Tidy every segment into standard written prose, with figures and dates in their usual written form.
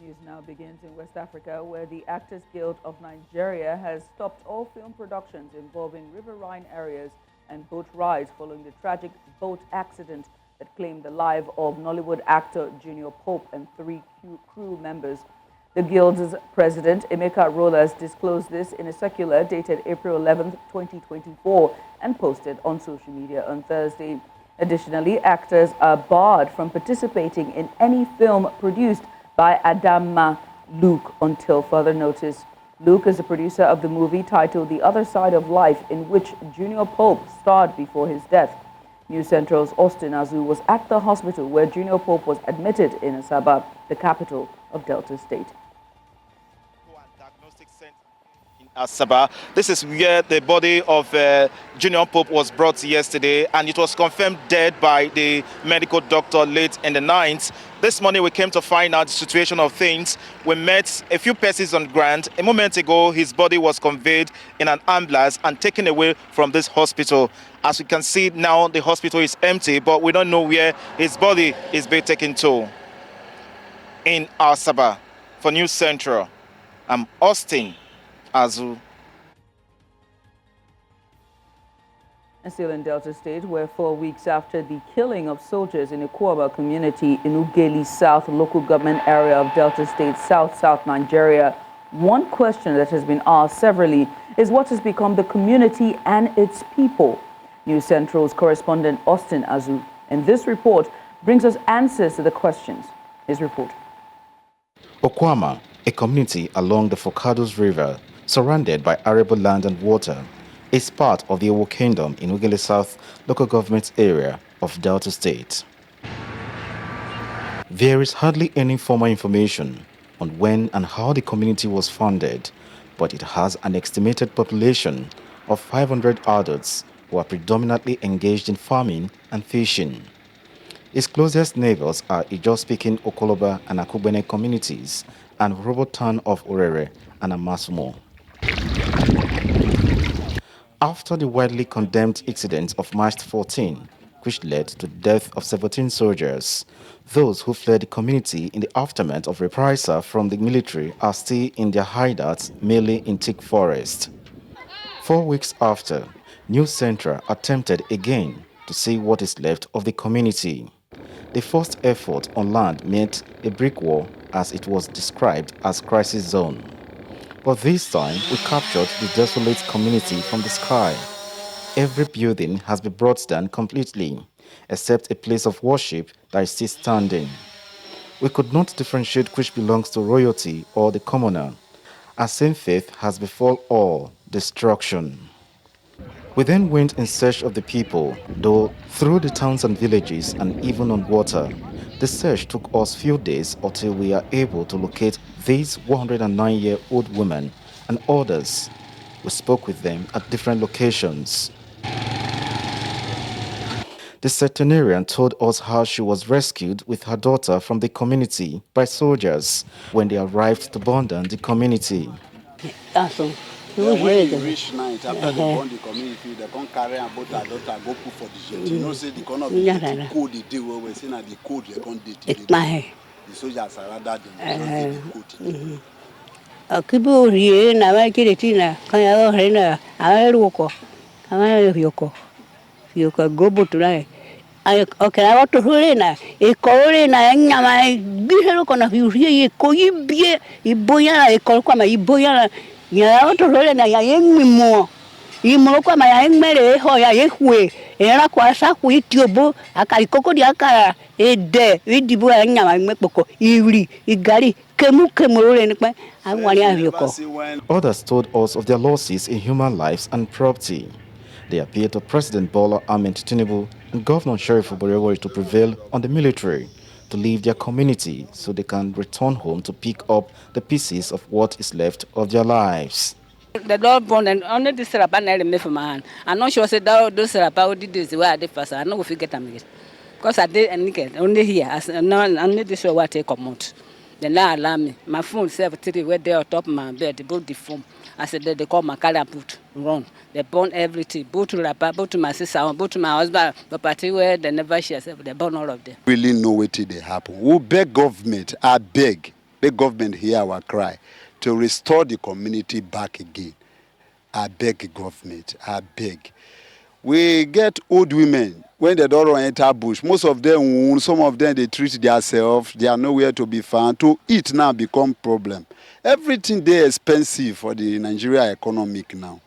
News now begins in West Africa, where the Actors Guild of Nigeria has stopped all film productions involving riverine areas and boat rides following the tragic boat accident that claimed the life of Nollywood actor Junior Pope and 3 crew members. The Guild's president, Emeka Rollers, disclosed this in a circular dated April 11, 2024, and posted on social media on Thursday. Additionally, actors are barred from participating in any film produced by Adama Luke until further notice. Luke is the producer of the movie titled The Other Side of Life, in which Junior Pope starred before his death. News Central's Austin Azu was at the hospital where Junior Pope was admitted in Asaba, the capital of Delta State. Asaba. This is where the body of Junior Pope was brought yesterday, and it was confirmed dead by the medical doctor late in the night. This morning we came to find out the situation of things. We met a few persons on ground. A moment ago, his body was conveyed in an ambulance and taken away from this hospital. As we can see now, the hospital is empty, but we don't know where his body is being taken to. In Asaba, for News Central, I'm Austin Azu. And still in Delta State, where 4 weeks after the killing of soldiers in a Kwaba community in Ugeli South local government area of Delta State, South Nigeria, one question that has been asked severally is what has become the community and its people. News Central's correspondent Austin Azu in this report brings us answers to the questions. His report. Okwama, a community along the Focados River, surrounded by arable land and water, is part of the Owo Kingdom in Ugeli South local government area of Delta State. There is hardly any formal information on when and how the community was founded, but it has an estimated population of 500 adults who are predominantly engaged in farming and fishing. Its closest neighbors are Ijaw-speaking Okoloba and Akubene communities and rural town of Orere and Amasumo. After the widely condemned incident of March 14, which led to the death of 17 soldiers, those who fled the community in the aftermath of reprisal from the military are still in their hideouts, mainly in thick forest. 4 weeks after, News Central attempted again to see what is left of the community. The first effort on land met a brick wall, as it was described as crisis zone. But this time, we captured the desolate community from the sky. Every building has been brought down completely, except a place of worship that is still standing. We could not differentiate which belongs to royalty or the commoner. Our same faith has befall all destruction. We then went in search of the people, though through the towns and villages and even on water. The search took us few days until we are able to locate these 109-year-old women and others. We spoke with them at different locations. The centenarian told us how she was rescued with her daughter from the community by soldiers when they arrived to burn down the community. Awesome. When you reach night after they burn the community, they can't carry a boat and daughter go put for the jet. You know, say the corner of the code they do where we say that the code they can't date. The soldiers are rather than the code. Akibu here na wakile tina kaya hena aeruko kama yoko gobo tulai okera watu hulena ikole na nyama bihero kona hiurie ikoyibie iboya ikole kwa iboya ya watu hulena ya yengimo imolo kwa ya engmere ho ya yehwe era kwa sa ku itiobo akalikoko di akara ede idibo ya nyama mepoko iri igari. Others told us of their losses in human lives and property. They appealed to President Bola Ahmed Tinubu and Governor Sheriff Oborevori to prevail on the military to leave their community so they can return home to pick up the pieces of what is left of their lives. The Lord born and only this Rapan and me for man. I'm not sure say those Rapa did this where I did first. I know if you get them because I did and only here as only this show what take come out. Then now alarm me. My phone said where they on top of my bed, they both the phone. I said they call my car and put run. They burn everything, both to Rapa, both to my sister, both to my husband, but party where they never share, they burn all of them. Really know what they happen. We beg government, I beg. The government hear our cry to restore the community back again. I beg government, I beg. We get old women when they don't enter bush. Most of them, some of them, they treat themselves. They are nowhere to be found. To eat now become problem. Everything they expensive for the Nigeria economic now.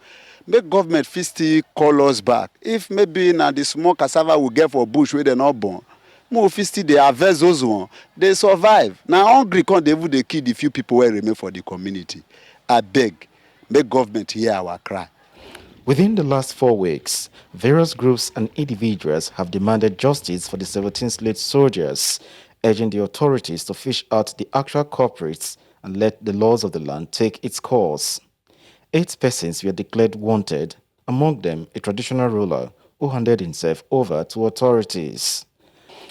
Make government still call us back. If maybe now the small cassava we get for bush where they not born, more still they harvest those one. They survive. Now hungry can't they kill the few people who remain for the community. I beg, make government hear our cry. Within the last 4 weeks, various groups and individuals have demanded justice for the 17 slate soldiers, urging the authorities to fish out the actual culprits and let the laws of the land take its course. 8 persons were declared wanted, among them a traditional ruler who handed himself over to authorities.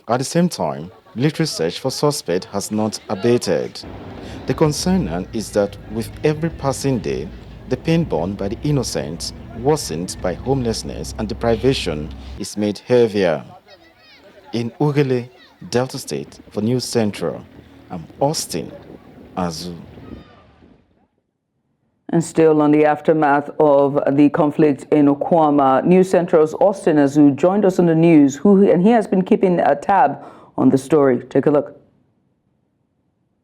At the same time, military search for suspect has not abated. The concern is that with every passing day, the pain borne by the innocent, worsened by homelessness and deprivation, is made heavier. In Ugele, Delta State, for News Central, I'm Austin Azu. And still on the aftermath of the conflict in Okwama, News Central's Austin Azu joined us on the news, and he has been keeping a tab on the story. Take a look.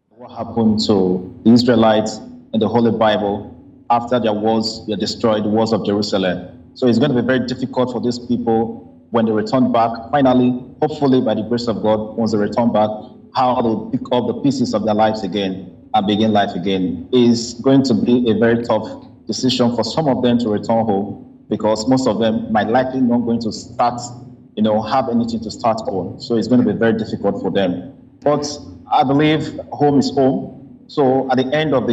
What happened to the Israelites in the Holy Bible after their walls were destroyed, the walls of Jerusalem? So it's going to be very difficult for these people when they return back. Finally, hopefully by the grace of God, once they return back, how they pick up the pieces of their lives again and begin life again. Is going to be a very tough decision for some of them to return home, because most of them might likely not going to start, have anything to start on. So it's going to be very difficult for them. But I believe home is home. So at the end of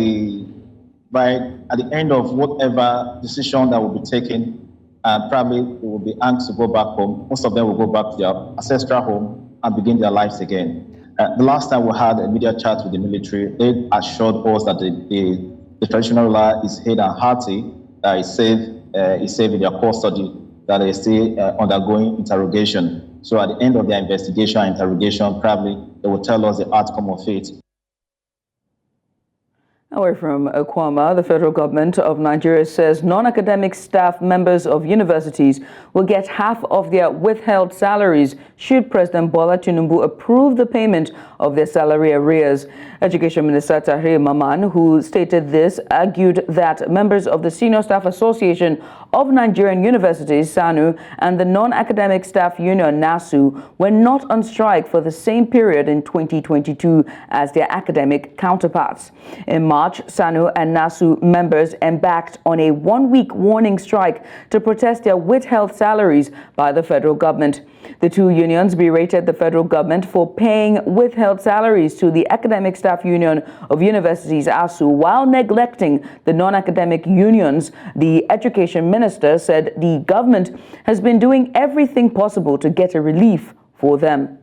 whatever decision that will be taken, probably they will be asked to go back home. Most of them will go back to their ancestral home and begin their lives again. The last time we had a media chat with the military, they assured us that the traditional ruler is hale and hearty, that is safe in their custody, that is still undergoing interrogation. So at the end of their investigation and interrogation, probably they will tell us the outcome of it. Away from Okwama, the federal government of Nigeria says non-academic staff members of universities will get half of their withheld salaries should President Bola Tinubu approve the payment of their salary arrears. Education Minister Tahir Maman, who stated this, argued that members of the Senior Staff Association of Nigerian Universities, SANU, and the Non-Academic Staff Union, NASU, were not on strike for the same period in 2022 as their academic counterparts. In March, SANU and NASU members embarked on a one-week warning strike to protest their withheld salaries by the federal government. The two unions berated the federal government for paying withheld salaries to the Academic Staff Union of Universities, ASU, while neglecting the non-academic unions. The education minister said the government has been doing everything possible to get a relief for them.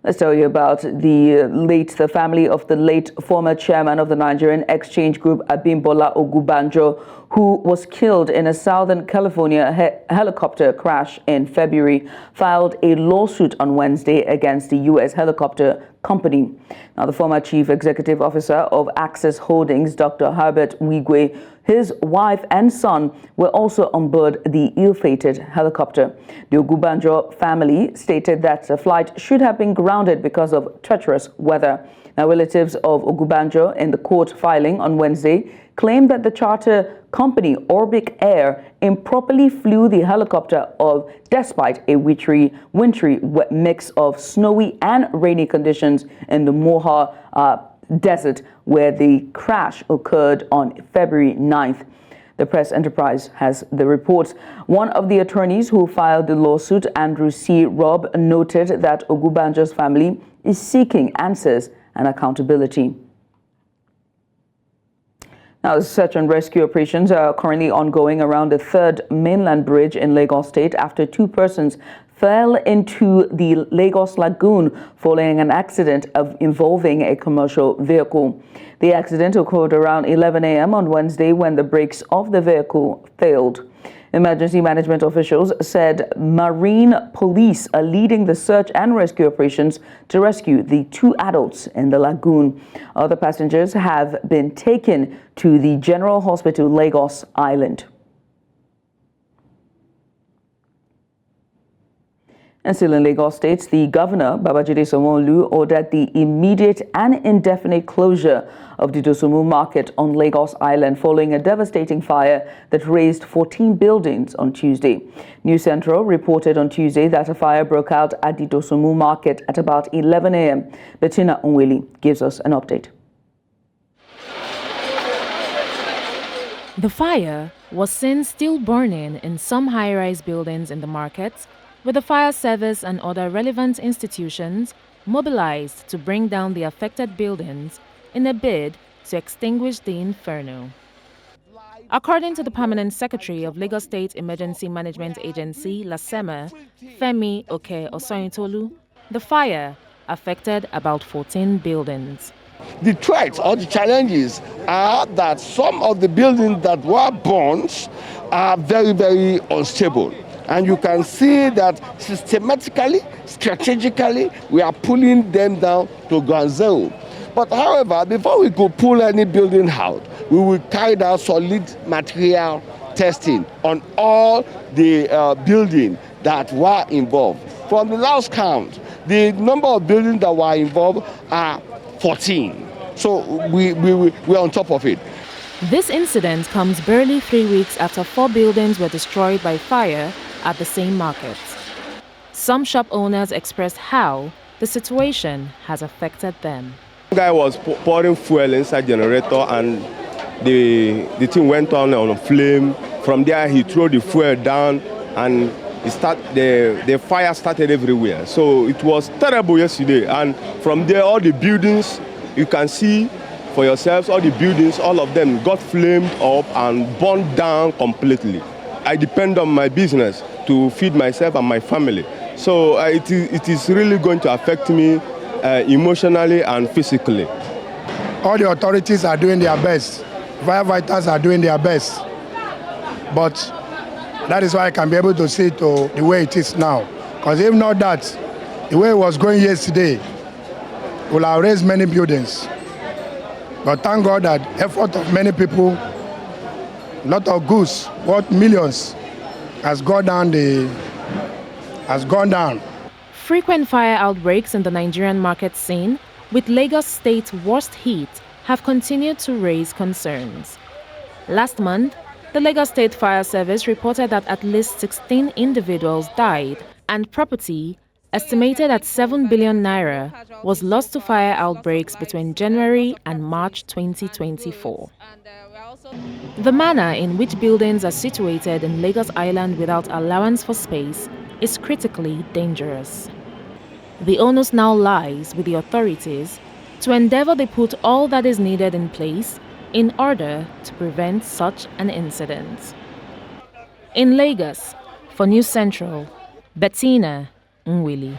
Let's tell you about the family of the late former chairman of the Nigerian Exchange Group, Abimbola Ogunbanjo, who was killed in a Southern California helicopter crash in February, filed a lawsuit on Wednesday against the U.S. helicopter company. Now, the former chief executive officer of Access Holdings, Dr. Herbert Wigwe, his wife and son were also on board the ill-fated helicopter. The Ogunbanjo family stated that the flight should have been grounded because of treacherous weather. Now, relatives of Ogunbanjo in the court filing on Wednesday claimed that the charter company Orbic Air improperly flew the helicopter despite a wintry mix of snowy and rainy conditions in the Moha Desert, where the crash occurred on February 9th. The press enterprise has the reports. One of the attorneys who filed the lawsuit, Andrew C. Robb, noted that Ogunbanjo's family is seeking answers and accountability. Now, search and rescue operations are currently ongoing around the third mainland bridge in Lagos State after 2 persons fell into the Lagos Lagoon following an accident involving a commercial vehicle. The accident occurred around 11 a.m. on Wednesday when the brakes of the vehicle failed. Emergency management officials said marine police are leading the search and rescue operations to rescue the 2 adults in the lagoon. Other passengers have been taken to the General Hospital, Lagos Island. And still in Lagos State, the Governor Babajide Sanwo-Olu ordered the immediate and indefinite closure of the Dosunmu Market on Lagos Island following a devastating fire that razed 14 buildings on Tuesday. News Central reported on Tuesday that a fire broke out at the Dosunmu Market at about 11 a.m. Bettina Onweli gives us an update. The fire was seen still burning in some high-rise buildings in the market, with the fire service and other relevant institutions mobilized to bring down the affected buildings in a bid to extinguish the inferno. According to the Permanent Secretary of Lagos State Emergency Management Agency, LASEMA, Femi Oke-Osoyintolu, the fire affected about 14 buildings. The threats or the challenges are that some of the buildings that were burned are very, very unstable. And you can see that systematically, strategically, we are pulling them down to ground zero. But however, before we could pull any building out, we will carry out solid material testing on all the buildings that were involved. From the last count, the number of buildings that were involved are 14. So we're on top of it. This incident comes barely 3 weeks after 4 buildings were destroyed by fire at the same market. Some shop owners expressed how the situation has affected them. The guy was pouring fuel inside generator and the thing went on a flame. From there he threw the fuel down and the fire started everywhere. So it was terrible yesterday, and from there all the buildings, you can see for yourselves, all the buildings, all of them got flamed up and burned down completely. I depend on my business to feed myself and my family. So it is really going to affect me emotionally and physically. All the authorities are doing their best. Firefighters are doing their best. But that is why I can be able to see it to the way it is now. Because if not that, the way it was going yesterday, will have raised many buildings. But thank God that effort of many people, a lot of goods, worth millions, has gone down. Frequent fire outbreaks in the Nigerian market scene, with Lagos State's worst hit, have continued to raise concerns. Last month, the Lagos State Fire Service reported that at least 16 individuals died and property, estimated at 7 billion naira, was lost to fire outbreaks between January and March 2024. The manner in which buildings are situated in Lagos Island without allowance for space is critically dangerous. The onus now lies with the authorities to endeavor they put all that is needed in place in order to prevent such an incident. In Lagos, for News Central, Bettina Onweli.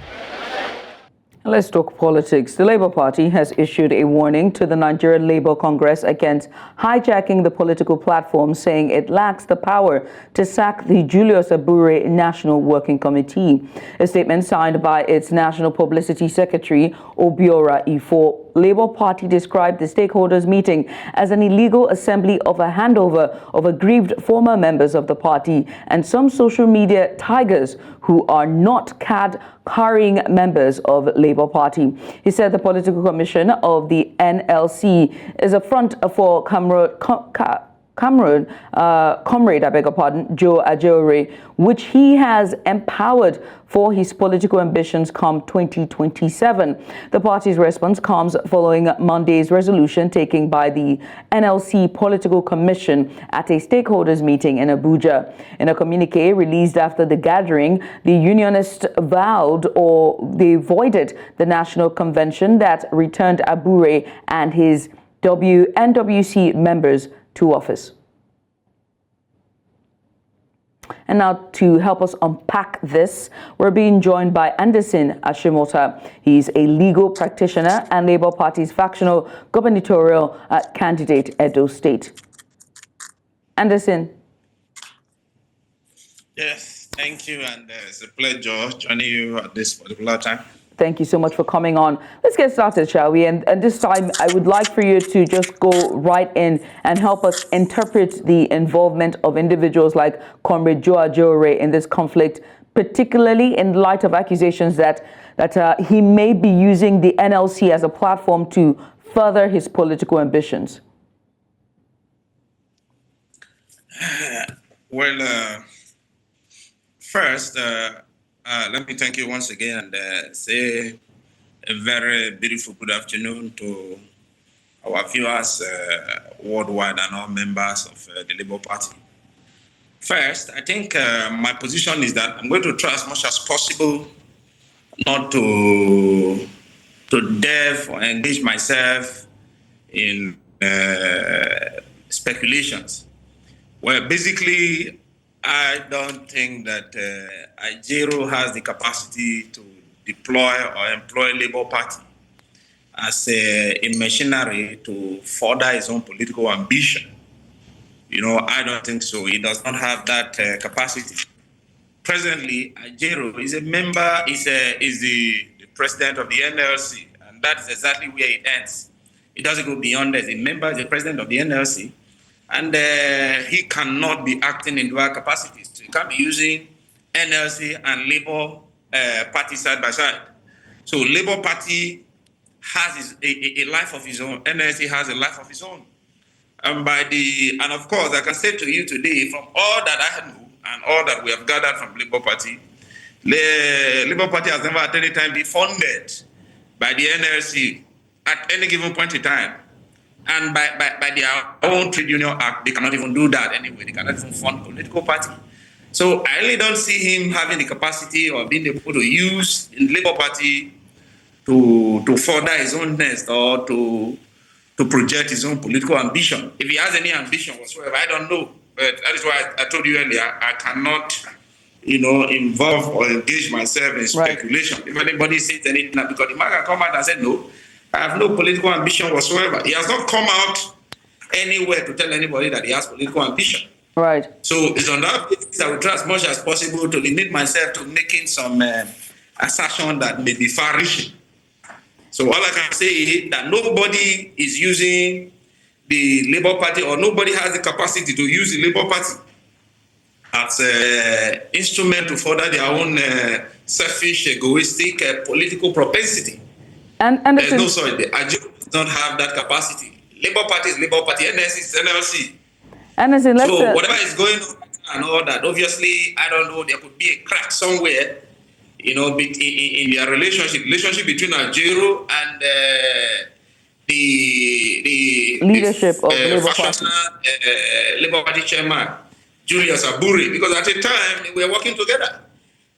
Let's talk politics. The Labour Party has issued a warning to the Nigerian Labour Congress against hijacking the political platform, saying it lacks the power to sack the Julius Abure National Working Committee. A statement signed by its National Publicity Secretary, Obiora Ifo, Labour Party described the stakeholders meeting as an illegal assembly of a handover of aggrieved former members of the party and some social media tigers who are not card-carrying members of Labour Party. He said the political commission of the NLC is a front for Comrade, Joe Ajaore, which he has empowered for his political ambitions come 2027. The party's response comes following Monday's resolution taken by the NLC Political Commission at a stakeholders meeting in Abuja. In a communique released after the gathering, the unionists vowed or they voided the national convention that returned Abure and his NWC members to office. And now to help us unpack this, we're being joined by Anderson Ashimota. He's a legal practitioner and Labour Party's factional gubernatorial candidate, Edo State. Anderson. Yes, thank you, and it's a pleasure joining you at this particular time. Thank you so much for coming on. Let's get started, shall we? And this time, I would like for you to just go right in and help us interpret the involvement of individuals like Comrade Joe Ajaore in this conflict, particularly in light of accusations that he may be using the NLC as a platform to further his political ambitions. Well, first, let me thank you once again and say a very beautiful good afternoon to our viewers worldwide and all members of the Labour Party. First, I think my position is that I'm going to try as much as possible not to delve or engage myself in speculations. Well, basically, I don't think that Ajaore has the capacity to deploy or employ Labour Party as a machinery to further his own political ambition. You know, I don't think so. He does not have that capacity. Presently, Ajaore is a member, is the president of the NLC, and that's exactly where it ends. It doesn't go beyond that. The member is the president of the NLC, and he cannot be acting in dual capacities. So he can't be using NLC and Labour Party side by side. So Labour Party has a life of his own. NLC has a life of his own. And of course, I can say to you today, from all that I know and all that we have gathered from Labour Party, the Labour Party has never at any time been funded by the NLC at any given point in time. And by their own trade union act, they cannot even do that anyway. They cannot even fund political party. So I really don't see him having the capacity or being able to use the Labour Party to further his own nest or to project his own political ambition. If he has any ambition whatsoever, I don't know. But that is why I told you earlier, I cannot, involve or engage myself in speculation. Right. If anybody says anything, because the man can come out and say, no, I have no political ambition whatsoever. He has not come out anywhere to tell anybody that he has political ambition. Right. So it's on that basis I will try as much as possible to limit myself to making some assertion that may be far-reaching. So all I can say is that nobody is using the Labour Party, or nobody has the capacity to use the Labour Party as an instrument to further their own selfish, egoistic political propensity. And there's no sorry, the Ajaore does not have that capacity. Labour Party is Labour Party, NLC is NLC. So whatever is going on and all that, obviously, I don't know, there could be a crack somewhere, in their relationship between Ajaore and the leadership of Labour Party. Labour Party chairman, Julius Aburi, because at a time they were working together.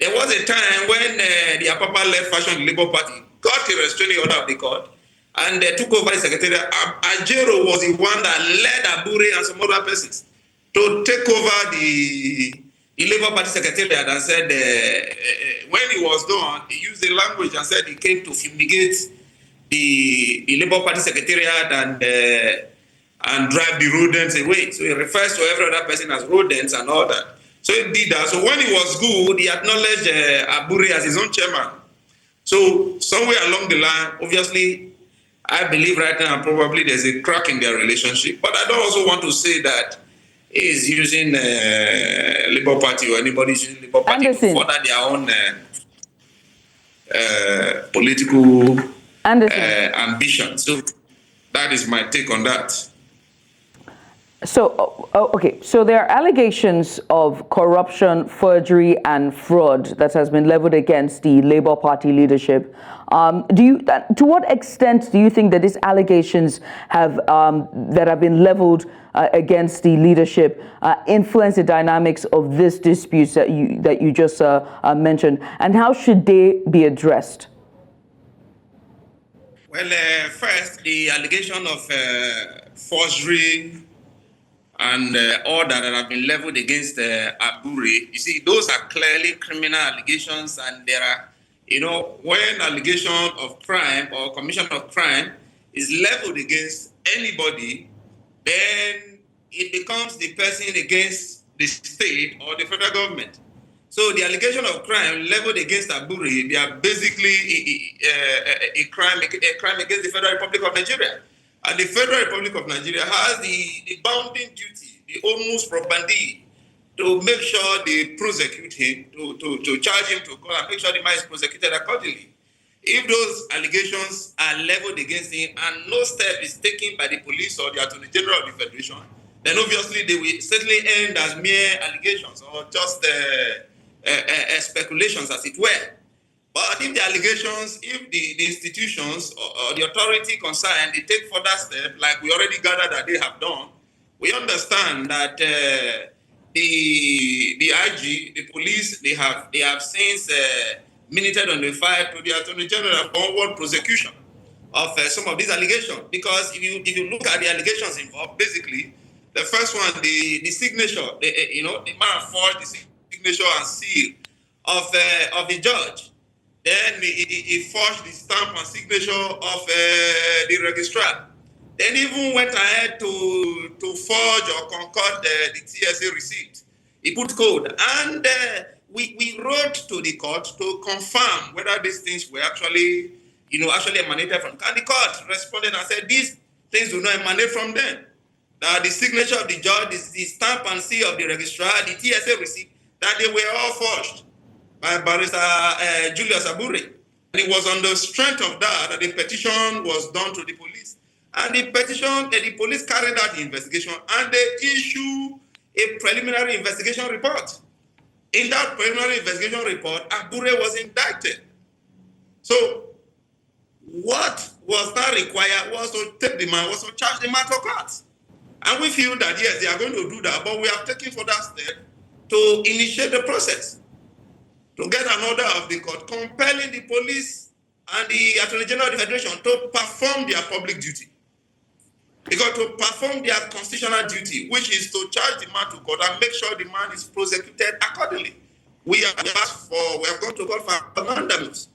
There was a time when the Apapa left fashion Labour Party, got a restraining order of the court, and they took over the secretariat. Ajaore was the one that led Aburi and some other persons to take over the Labour Party secretariat and said, when he was done, he used the language and said he came to fumigate the Labour Party secretariat and drive the rodents away. So he refers to every other person as rodents and all that. So he did that. So when he was good, he acknowledged Aburi as his own chairman. So somewhere along the line, obviously, I believe right now probably there's a crack in their relationship. But I don't also want to say that he is using Labour Party or anybody using Labour Party to further their own political ambition. So that is my take on that. So, okay, so there are allegations of corruption, forgery, and fraud that has been leveled against the Labour Party leadership. To what extent do you think that these allegations that have been leveled against the leadership influence the dynamics of this dispute that you just mentioned, and how should they be addressed? Well, first, the allegation of forgery and all that have been leveled against Aburi, you see, those are clearly criminal allegations, and there are, when allegation of crime or commission of crime is leveled against anybody, then it becomes the person against the state or the federal government. So the allegation of crime leveled against Abure, they are basically a crime against the Federal Republic of Nigeria. And the Federal Republic of Nigeria has the bounding duty, the almost probandi, to make sure they prosecute him, to charge him to court and make sure the man is prosecuted accordingly. If those allegations are leveled against him and no step is taken by the police or the Attorney General of the Federation, then obviously they will certainly end as mere allegations or just speculations, as it were. But if the allegations, if the institutions or the authority concerned, they take further steps, like we already gathered that they have done, we understand that the IG, the police, they have since minuted on the file to the Attorney General for onward prosecution of some of these allegations. Because if you look at the allegations involved, basically, the first one, the signature, the man forged the signature and seal of the judge. Then he forged the stamp and signature of the registrar. Then even went ahead to forge or concord the TSA receipt. He put code. And we wrote to the court to confirm whether these things were actually emanated from. And the court responded and said, these things do not emanate from them. The signature of the judge, the stamp and seal of the registrar, the TSA receipt, that they were all forged by Barrister Julius Abure. And it was on the strength of that the petition was done to the police. And the police carried out the investigation and they issued a preliminary investigation report. In that preliminary investigation report, Abure was indicted. So what was now required was to take the man, was to charge the man to court. And we feel that, yes, they are going to do that, but we have taken further steps to initiate the process, to get an order of the court compelling the police and the Attorney General of the Federation to perform their public duty. Because to perform their constitutional duty, which is to charge the man to court and make sure the man is prosecuted accordingly. We have gone to court for mandamus.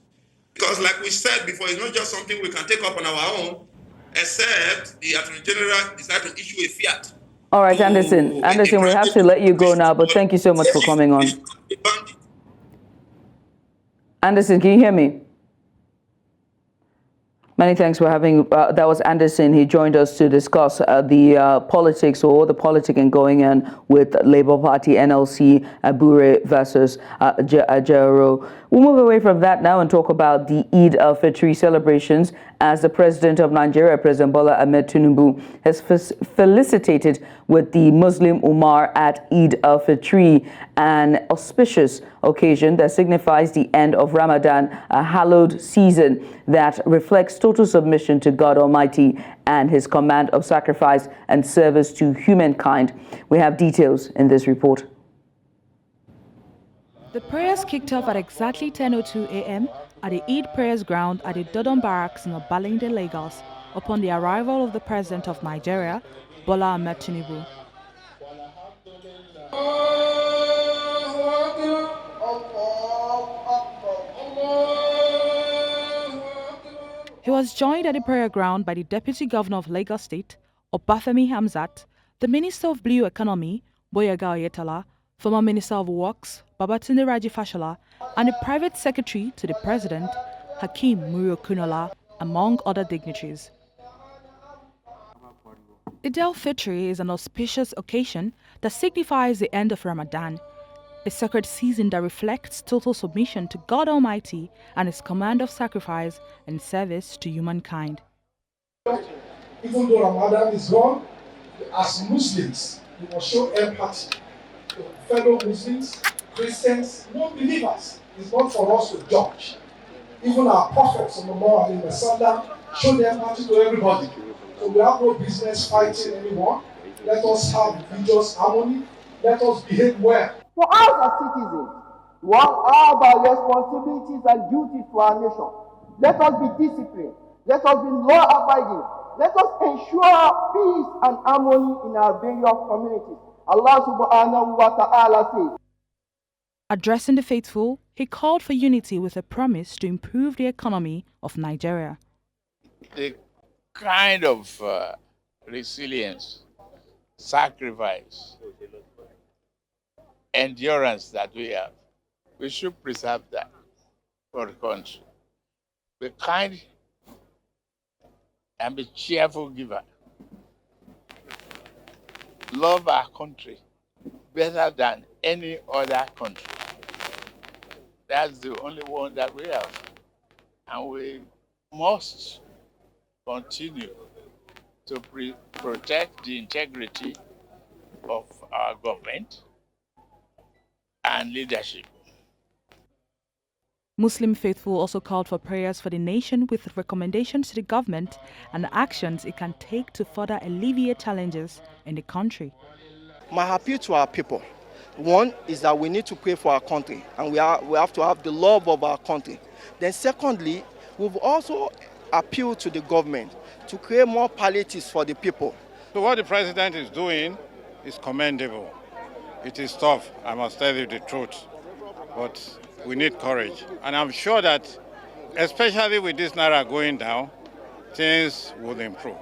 Because like we said before, it's not just something we can take up on our own, except the Attorney General decides to issue a fiat. All right, Anderson, we have to let you go now, but thank you so much for coming on. Anderson, can you hear me? Many thanks for having, that was Anderson. He joined us to discuss the politics or the politicking going on with Labour Party, NLC, Abure versus Ajero. We'll move away from that now and talk about the Eid al-Fitr celebrations as the President of Nigeria, President Bola Ahmed Tinubu, has felicitated with the Muslim Ummah at Eid al-Fitr, an auspicious occasion that signifies the end of Ramadan, a hallowed season that reflects total submission to God Almighty and his command of sacrifice and service to humankind. We have details in this report. The prayers kicked off at exactly 10:02 a.m. at the Eid prayers ground at the Dodon Barracks in Obalende, Lagos, upon the arrival of the President of Nigeria, Bola Ahmed Tinubu. He was joined at the prayer ground by the Deputy Governor of Lagos State, Obafemi Hamzat, the Minister of Blue Economy, Boyega Oyetola, former Minister of Works, Babatunde Raji Fashola, and the Private Secretary to the President, Hakeem Muri-Okunola, among other dignitaries. Eid al-Fitr is an auspicious occasion that signifies the end of Ramadan, a sacred season that reflects total submission to God Almighty and his command of sacrifice and service to humankind. Even though Ramadan is gone, as Muslims, we must show empathy to fellow Muslims, Christians, non-believers. It's not for us to judge. Even our prophets on the Muhammad in the Sallah show their empathy to everybody. So we have no business fighting anyone. Let us have religious harmony. Let us behave well. For us as citizens, we have our responsibilities and duties to our nation. Let us be disciplined. Let us be law-abiding. Let us ensure peace and harmony in our various communities. Allah subhanahu wa ta'ala says. Addressing the faithful, he called for unity with a promise to improve the economy of Nigeria. The kind of resilience, sacrifice, endurance that we have We should preserve that for the country. Be kind and be cheerful giver. Love our country better than any other country. That's the only one that we have. And we must continue to protect the integrity of our government and leadership. Muslim faithful also called for prayers for the nation with recommendations to the government and actions it can take to further alleviate challenges in the country. My appeal to our people, one is that we need to pray for our country, and we have to have the love of our country. Then secondly, we've also appealed to the government to create more palliatives for the people. So what the president is doing is commendable. It is tough, I must tell you the truth, but we need courage. And I'm sure that, especially with this Naira going down, things will improve.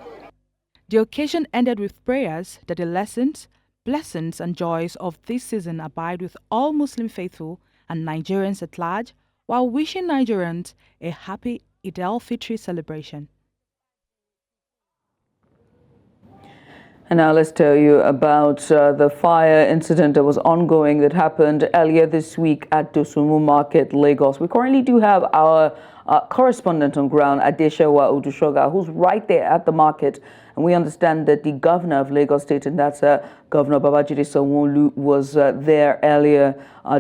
The occasion ended with prayers that the lessons, blessings and joys of this season abide with all Muslim faithful and Nigerians at large, while wishing Nigerians a happy Eid al-Fitr celebration. And now let's tell you about the fire incident that was ongoing that happened earlier this week at Dosunmu Market, Lagos. We currently do have our correspondent on ground, Adesewa Odusoga, who's right there at the market. And we understand that the governor of Lagos State, and that's Governor Babajide Sanwo-Olu, was there earlier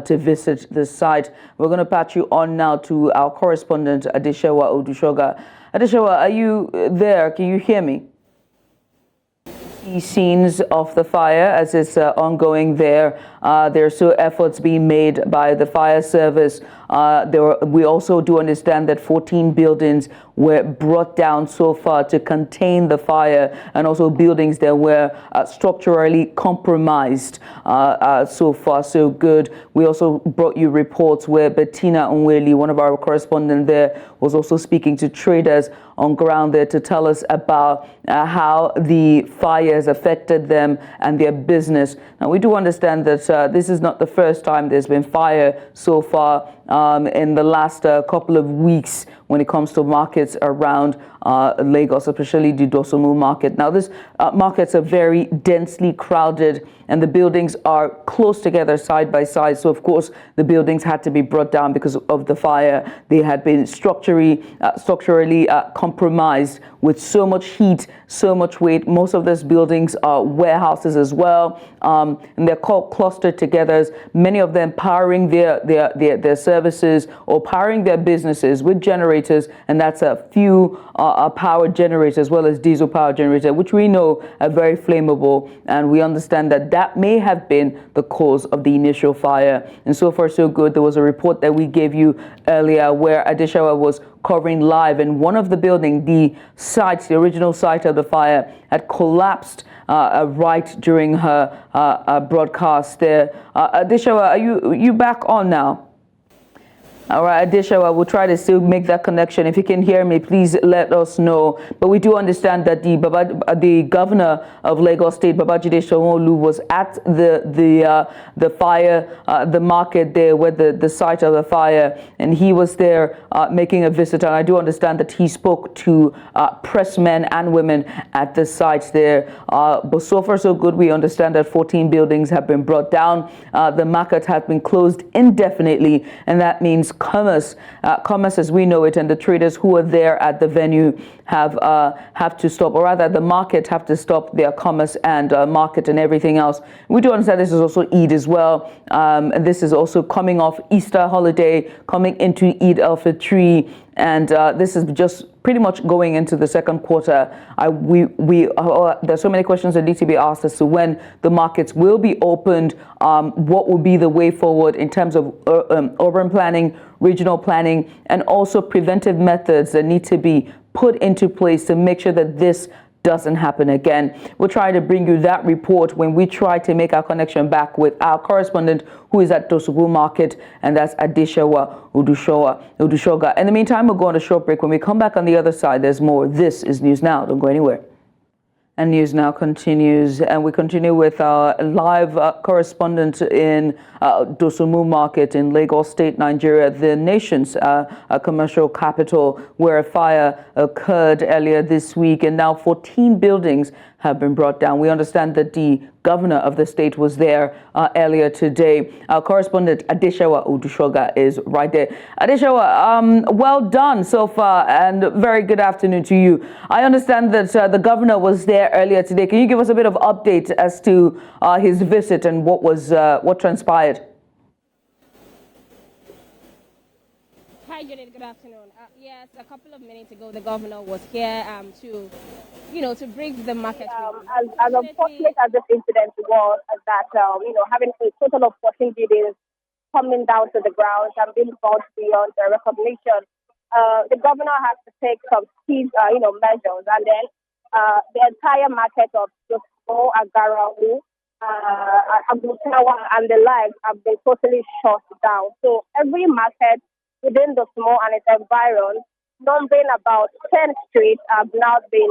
to visit the site. We're going to patch you on now to our correspondent, Adesewa Odusoga. Adesewa, are you there? Can you hear me? The scenes of the fire as it's ongoing there. There are still efforts being made by the fire service. We also do understand that 14 buildings were brought down so far to contain the fire, and also buildings that were structurally compromised. So far, so good. We also brought you reports where Bettina Onweli, one of our correspondents there, was also speaking to traders on ground there to tell us about how the fire has affected them and their business. Now, we do understand that this is not the first time there's been fire so far in the last couple of weeks when it comes to markets around Lagos, especially the Dosunmu Market. Now, these markets are very densely crowded and the buildings are close together side by side. So, of course, the buildings had to be brought down because of the fire. They had been structurally compromised with so much heat, so much weight. Most of these buildings are warehouses as well, and they're called clustered together. Many of them powering their services or powering their businesses with generators, and that's a few power generators as well as diesel power generator, which we know are very flammable, and we understand that that may have been the cause of the initial fire. And so far so good. There was a report that we gave you earlier where Adesewa was covering live, and one of the buildings, the original site of the fire, had collapsed right during her broadcast there. Adesewa, are you back on now? All right, Adesewa, we'll try to still make that connection. If you can hear me, please let us know. But we do understand that the governor of Lagos State, Babajide Sanwo-Olu, was at the fire, the market there, where the site of the fire, and he was there making a visit. And I do understand that he spoke to pressmen and women at the sites there. But so far so good. We understand that 14 buildings have been brought down. The market has been closed indefinitely, and that means commerce as we know it, and the traders who are there at the venue have to stop, or rather the market have to stop their commerce and market and everything else. We do understand this is also Eid as well. And this is also coming off Easter holiday, coming into Eid al-Fitr, and this is just pretty much going into the second quarter. There's so many questions that need to be asked as to when the markets will be opened, what will be the way forward in terms of urban planning, regional planning, and also preventive methods that need to be put into place to make sure that this doesn't happen again. We'll try to bring you that report when we try to make our connection back with our correspondent who is at Dosunmu Market, and that's Adesewa Odusoga. In the meantime, we'll go on a short break. When we come back on the other side, there's more. This is News Now. Don't go anywhere. And news now continues, and we continue with our live correspondent in Dosunmu Market in Lagos State, Nigeria, the nation's commercial capital, where a fire occurred earlier this week, and now 14 buildings have been brought down. We understand that the governor of the state was there earlier today. Our correspondent Adesewa Odusoga is right there. Adesewa, well done so far, and very good afternoon to you. I understand that the governor was there earlier today. Can you give us a bit of update as to his visit and what transpired? Hi, Judith. Good afternoon. Yes, a couple of minutes ago, the governor was here to brief the market. As unfortunate as this incident was, that having a total of 14 buildings coming down to the ground and being brought beyond recognition, the governor has to take some key, measures, and then the entire market of Dosunmu, Agarawu, Abusawa, and the like have been totally shut down. So every market within Dosunmu and its environs, numbering about 10 streets, have now been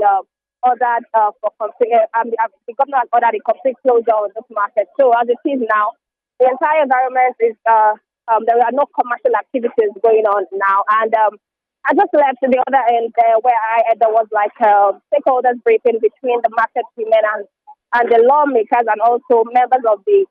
ordered for complete. The governor has ordered a complete closure of this market. So as it is now, the entire environment is there are no commercial activities going on now, and I just left to the other end where there was like stakeholders briefing between the market women and the lawmakers and also members of the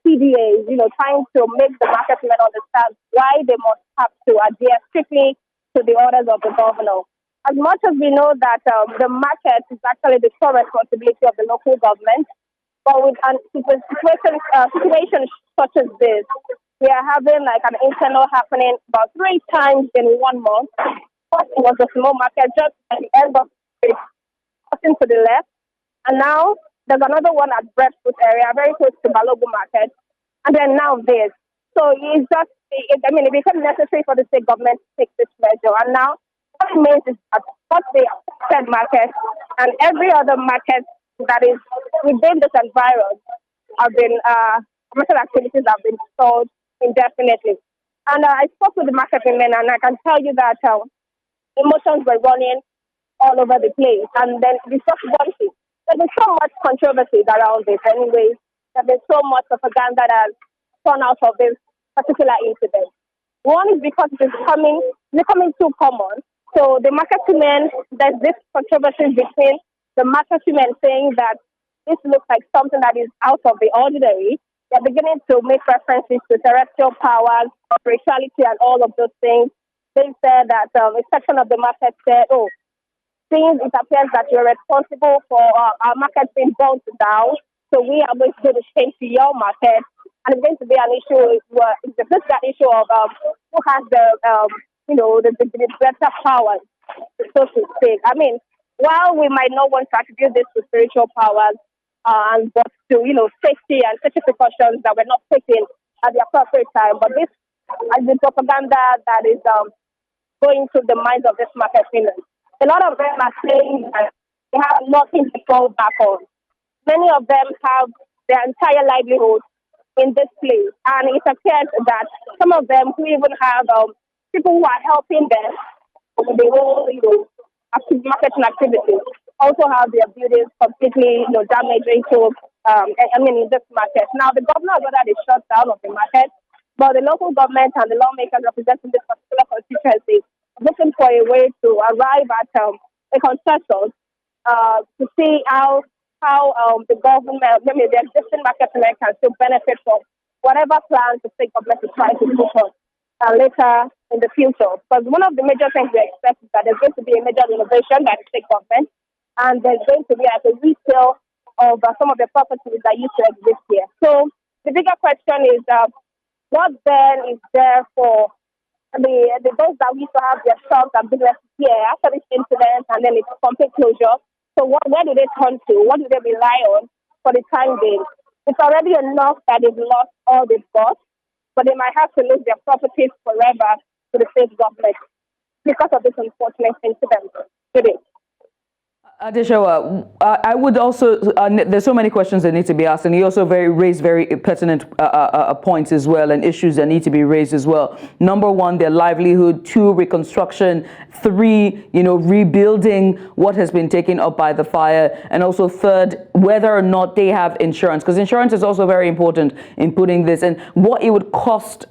CDAs, trying to make the market women understand why they must have to adhere strictly to the orders of the governor. As much as we know that the market is actually the sole responsibility of the local government, but with situations such as this, we are having like an internal happening about 3 times in 1 month. First it was a small market just at the end of the crossing to the left, and now there's another one at Breadfruit area, very close to Balogu Market, and then now this. So it became necessary for the state government to take this measure, and now what it means is that both the affected market and every other market that is within this environment have been commercial activities have been stalled indefinitely. And I spoke with the market women, and I can tell you that emotions were running all over the place. And then we just one thing. There's been so much controversy around this anyway. There's been so much propaganda that has gone out of this particular incident. One is because it is becoming too common. So the market women, there's this controversy between the market women saying that this looks like something that is out of the ordinary. They're beginning to make references to terrestrial powers, spirituality, and all of those things. They said that a section of the market said, since it appears that you're responsible for our market being burnt down, so we are going to do the change to your market. And it's going to be an issue, it's that issue of who has the better powers, so to speak. I mean, while we might not want to attribute this to spiritual powers, but to safety and safety precautions that were not taken at the appropriate time, but this is the propaganda that is going through the minds of this market women. A lot of them are saying that they have nothing to fall back on. Many of them have their entire livelihood in this place, and it appears that some of them who even have people who are helping them with the whole marketing activities also have their buildings completely damaged into in this market. Now the governor has ordered a shutdown of the market, but the local government and the lawmakers representing this particular constituency are looking for a way to arrive at a consensus to see how the government, maybe the existing market can still benefit from whatever plans the state government is trying to put on later in the future. Because one of the major things we expect is that there's going to be a major renovation by the state government, and there's going to be like a resale of some of the properties that used to exist here. So the bigger question is, what then is there for the those that used to have their shops and businesses here after this incident and then it's complete closure? So where do they turn to? What do they rely on for the time being? It's already enough that they've lost all they've got, but they might have to lose their properties forever to the state government because of this unfortunate incident. Adesewa, I would also, there's so many questions that need to be asked, and you also raised very pertinent points as well, and issues that need to be raised as well. Number one, their livelihood. Two, reconstruction. Three, rebuilding what has been taken up by the fire. And also third, whether or not they have insurance, because insurance is also very important in putting this, and what it would cost,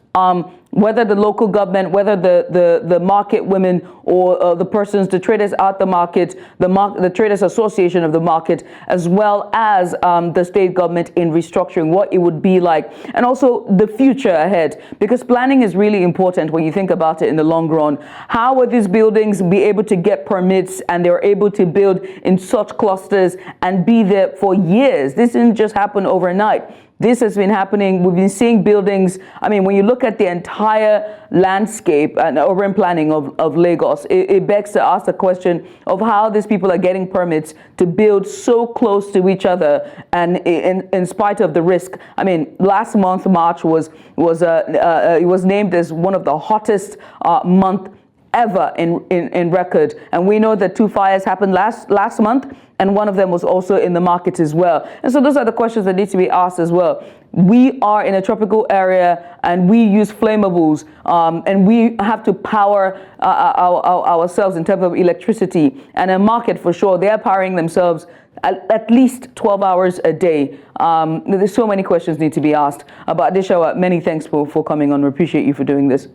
whether the local government, whether the market women or the persons, the traders at the market, the traders association of the market, as well as the state government in restructuring, what it would be like, and also the future ahead, because planning is really important when you think about it in the long run. How will these buildings be able to get permits, and they're able to build in such clusters and be there for years? This didn't just happen overnight. This has been happening. We've been seeing buildings. I mean, when you look at the entire landscape and urban planning of Lagos, it begs to ask the question of how these people are getting permits to build so close to each other, and in spite of the risk. I mean, last month, March, it was named as one of the hottest month ever in record, and we know that 2 fires happened last month, and one of them was also in the market as well. And so those are the questions that need to be asked as well. We are in a tropical area, and we use flammables, and we have to power ourselves in terms of electricity, and a market for sure, they're powering themselves at least 12 hours a day. There's so many questions need to be asked. But Adesewa, many thanks for coming on. We appreciate you for doing this.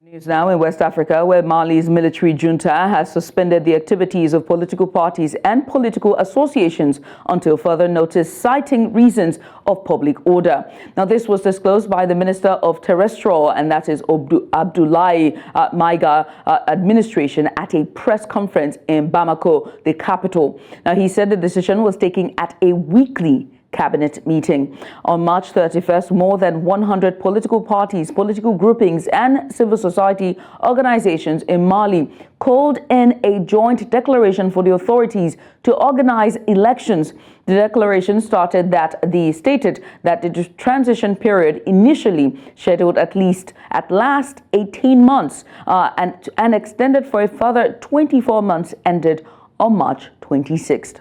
News now in West Africa, where Mali's military junta has suspended the activities of political parties and political associations until further notice, citing reasons of public order. Now, this was disclosed by the Minister of Terrestrial, and that is Abdoulaye Maiga administration, at a press conference in Bamako, the capital. Now, he said the decision was taken at a weekly cabinet meeting. On March 31st, more than 100 political parties, political groupings, and civil society organizations in Mali called in a joint declaration for the authorities to organize elections. The declaration stated that the transition period, initially scheduled at last 18 months and extended for a further 24 months, ended on March 26th.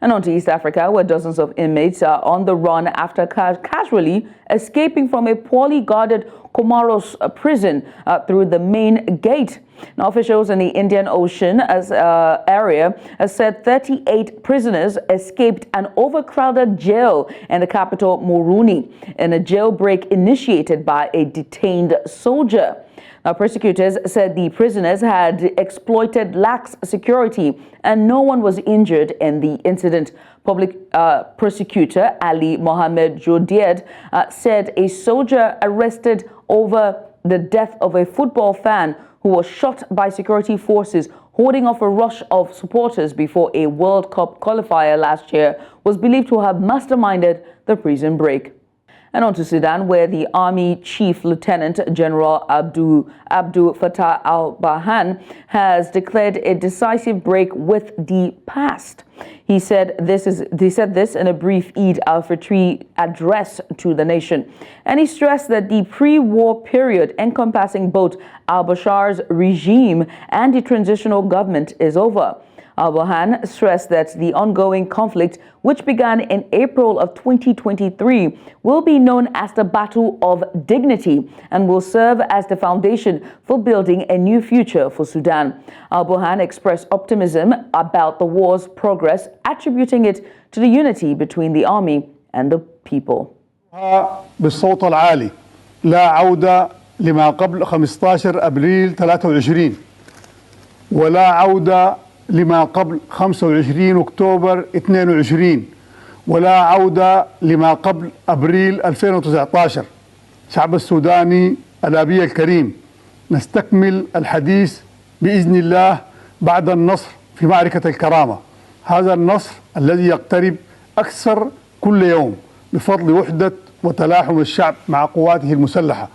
And on to East Africa, where dozens of inmates are on the run after casually escaping from a poorly guarded Comoros prison through the main gate. Now, officials in the Indian Ocean area have said 38 prisoners escaped an overcrowded jail in the capital, Moroni, in a jailbreak initiated by a detained soldier. Now, prosecutors said the prisoners had exploited lax security and no one was injured in the incident. Public prosecutor Ali Mohammed Jodid said a soldier arrested over the death of a football fan who was shot by security forces holding off a rush of supporters before a World Cup qualifier last year was believed to have masterminded the prison break. And on to Sudan, where the Army Chief Lieutenant General Abdul Fattah al-Burhan has declared a decisive break with the past. He said this in a brief Eid al-Fitr address to the nation. And he stressed that the pre-war period encompassing both al-Bashar's regime and the transitional government is over. Al-Burhan stressed that the ongoing conflict, which began in April of 2023, will be known as the Battle of Dignity and will serve as the foundation for building a new future for Sudan. Al-Burhan expressed optimism about the war's progress, attributing it to the unity between the army and the people. بالصوت العالي لا عودة لما قبل 15 أبريل 23 ولا عودة لما قبل 25 أكتوبر 22 ولا عودة لما قبل أبريل 2019. شعب السوداني الأبي الكريم، نستكمل الحديث بإذن الله بعد النصر في معركة الكرامة. هذا النصر الذي يقترب أكثر كل يوم بفضل وحدة وتلاحم الشعب مع قواته المسلحة.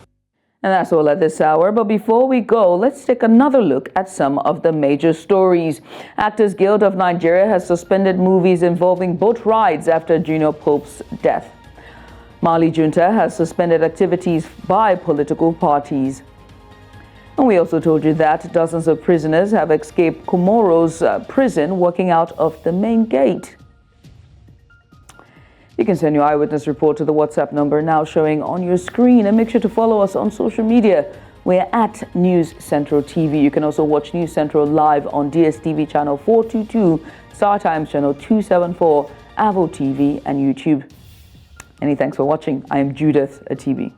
And that's all at this hour. But before we go, let's take another look at some of the major stories. Actors Guild of Nigeria has suspended movies involving boat rides after Junior Pope's death. Mali junta has suspended activities by political parties. And we also told you that dozens of prisoners have escaped Comoro's prison walking out of the main gate. You can send your eyewitness report to the WhatsApp number now showing on your screen, and make sure to follow us on social media. We're at News Central TV. You can also watch News Central live on DSTV channel 422, Star Times channel 274, Avo TV and YouTube. Many thanks for watching. I am Judith Atibi.